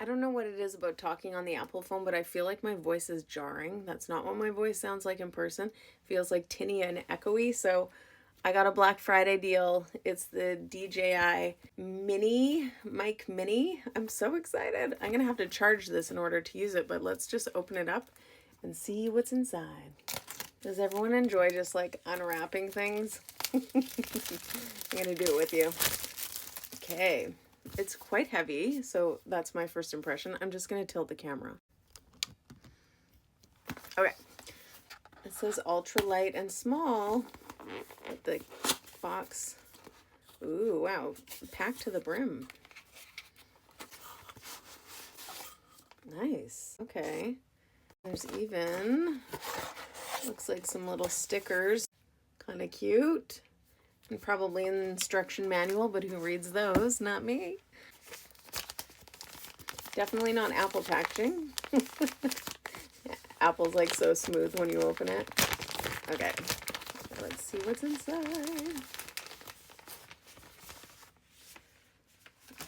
don't know what it is about talking on the Apple phone, but I feel like my voice is jarring. That's not what my voice sounds like in person. It feels like tinny and echoey. So I got a Black Friday deal. It's the DJI Mic Mini. I'm so excited. I'm going to have to charge this in order to use it, but let's just open it up and see what's inside. Does everyone enjoy just like unwrapping things? I'm going to do it with you. Okay. It's quite heavy, so that's my first impression. I'm just going to tilt the camera. Okay. It says ultra light and small. With the box. Ooh, wow. Packed to the brim. Nice. Okay. There's even, looks like some little stickers. Kind of cute. And probably an instruction manual, but who reads those? Not me. Definitely not Apple packaging. Apple's like so smooth when you open it. Okay, let's see what's inside.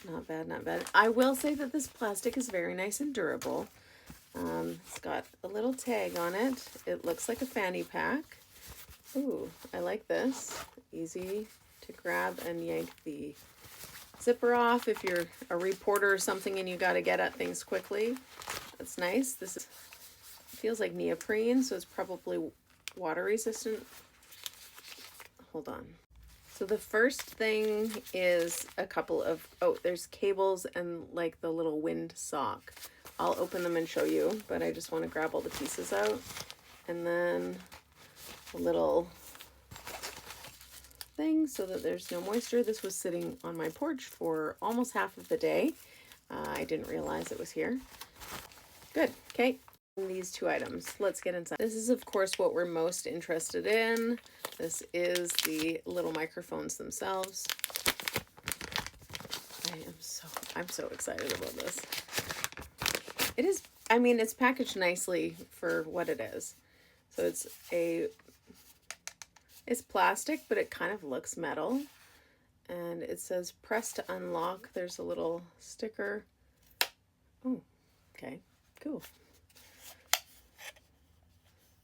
Not bad, not bad. I will say that this plastic is very nice and durable. It's got a little tag on it. It looks like a fanny pack. Ooh, I like this. Easy to grab and yank the zipper off if you're a reporter or something and you got to get at things quickly. That's nice. This is, feels like neoprene, so it's probably water resistant. Hold on. So the first thing is a couple of, oh, there's cables and like the little wind sock. I'll open them and show you, but I just want to grab all the pieces out. And then a little thing so that there's no moisture. This was sitting on my porch for almost half of the day. I didn't realize it was here. Good. Okay. These two items. Let's get inside. This is, of course, what we're most interested in. This is the little microphones themselves. I'm so excited about this. It is, I mean, it's packaged nicely for what it is. So it's plastic, but it kind of looks metal. And it says press to unlock. There's a little sticker. Oh, okay, cool.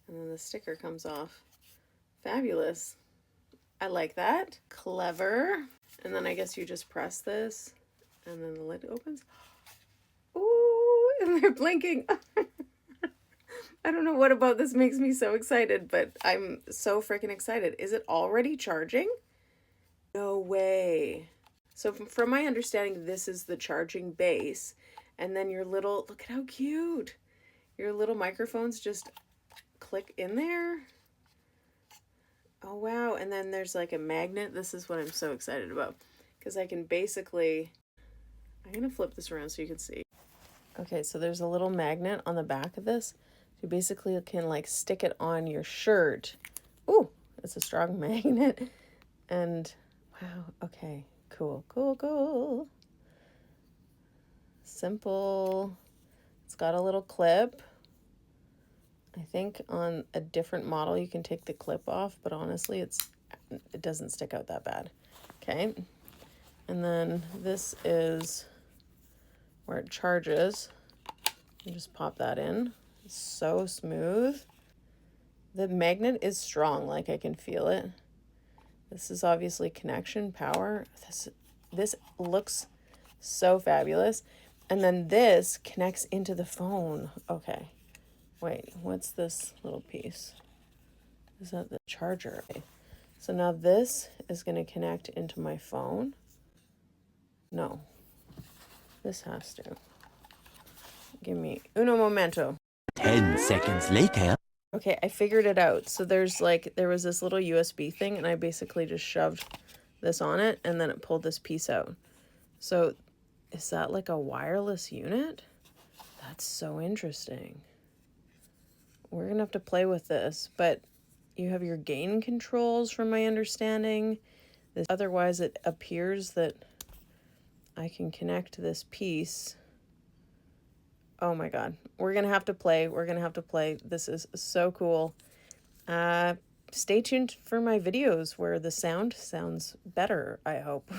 And then the sticker comes off. Fabulous. I like that. Clever. And then I guess you just press this and then the lid opens. Ooh, and they're blinking. I don't know what about this makes me so excited, but I'm so freaking excited. Is it already charging? No way. So from my understanding, this is the charging base. And then your little, look at how cute. Your little microphones just click in there. Oh, wow. And then there's like a magnet. This is what I'm so excited about. Because I can basically, I'm going to flip this around so you can see. Okay, so there's a little magnet on the back of this. You basically can like stick it on your shirt. Ooh, it's a strong magnet. And wow, okay, cool, cool, cool. Simple. It's got a little clip. I think on a different model you can take the clip off, but honestly it doesn't stick out that bad. Okay, and then this is where it charges. You just pop that in. It's so smooth. The magnet is strong, like I can feel it. This is obviously connection, power. This looks so fabulous. And then this connects into the phone. Okay. Wait, what's this little piece? Is that the charger? Okay. So now this is going to connect into my phone. No. This has to. Give me uno momento. 10 seconds later. Okay, I figured it out. So there was this little USB thing and I basically just shoved this on it and then it pulled this piece out. So is that like a wireless unit? That's so interesting. We're going to have to play with this, but you have your gain controls from my understanding. Otherwise it appears that I can connect this piece. Oh my God. We're going to have to play. We're going to have to play. This is so cool. Stay tuned for my videos where the sound sounds better, I hope.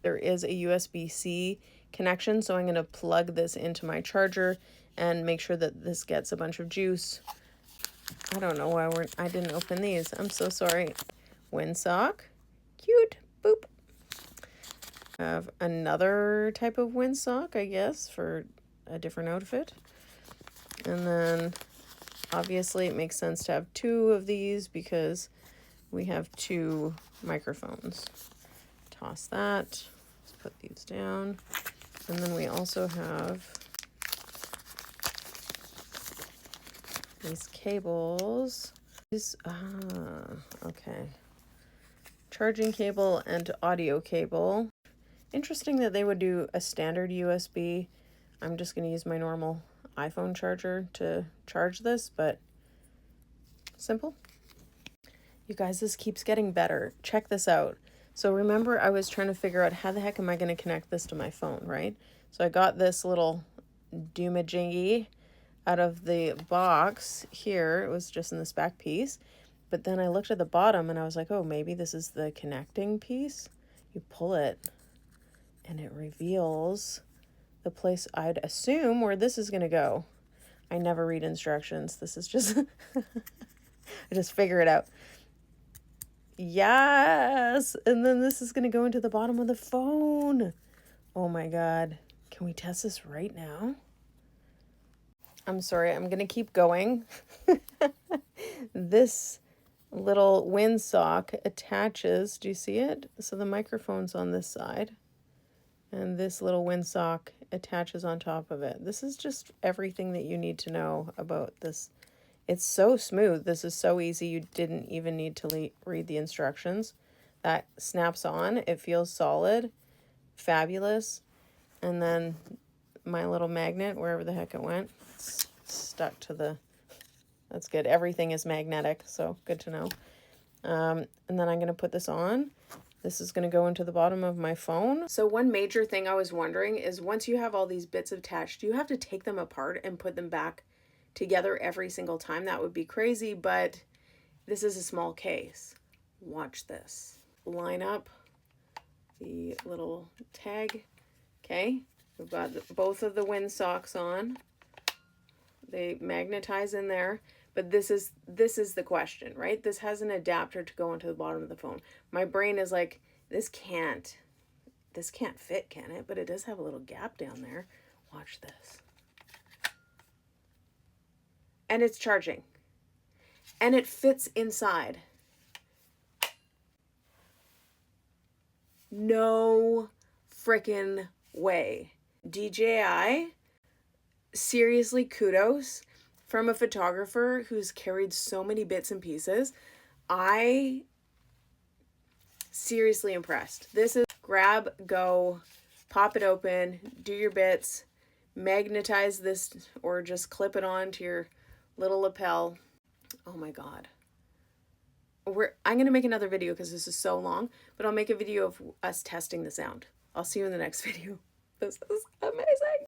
There is a USB-C connection. So I'm going to plug this into my charger and make sure that this gets a bunch of juice. I don't know why I didn't open these. I'm so sorry. Windsock. Cute. Boop. I have another type of windsock, I guess, for a different outfit. And then obviously it makes sense to have two of these because we have two microphones. Toss that. Let's put these down. And then we also have these cables. Okay. Charging cable and audio cable. Interesting that they would do a standard USB. I'm just going to use my normal iPhone charger to charge this, but simple. You guys, this keeps getting better. Check this out. So remember, I was trying to figure out how the heck am I going to connect this to my phone, right? So I got this little doomajingy out of the box here. It was just in this back piece. But then I looked at the bottom and I was like, oh, maybe this is the connecting piece. You pull it and it reveals the place I'd assume where this is going to go. I never read instructions. This is just, I just figure it out. Yes. And then this is going to go into the bottom of the phone. Oh my God. Can we test this right now? I'm sorry. I'm going to keep going. This little windsock attaches. Do you see it? So the microphone's on this side. And this little windsock attaches on top of it. This is just everything that you need to know about this. It's so smooth. This is so easy. You didn't even need to read the instructions. That snaps on. It feels solid. Fabulous. And then my little magnet, wherever the heck it went, it's stuck to the... That's good. Everything is magnetic, so good to know. And then I'm going to put this on. This is going to go into the bottom of my phone. So one major thing I was wondering is once you have all these bits attached, do you have to take them apart and put them back together every single time? That would be crazy, but this is a small case. Watch this. Line up the little tag. Okay, we've got both of the windsocks on. They magnetize in there. But this is the question, right? This has an adapter to go onto the bottom of the phone. My brain is like, this can't fit, can it? But it does have a little gap down there. Watch this. And it's charging. And it fits inside. No frickin' way. DJI, seriously, kudos. From a photographer who's carried so many bits and pieces, I seriously impressed. This is grab, go, pop it open, do your bits, magnetize this or just clip it on to your little lapel. Oh my God. I'm going to make another video because this is so long, but I'll make a video of us testing the sound. I'll see you in the next video. This is amazing.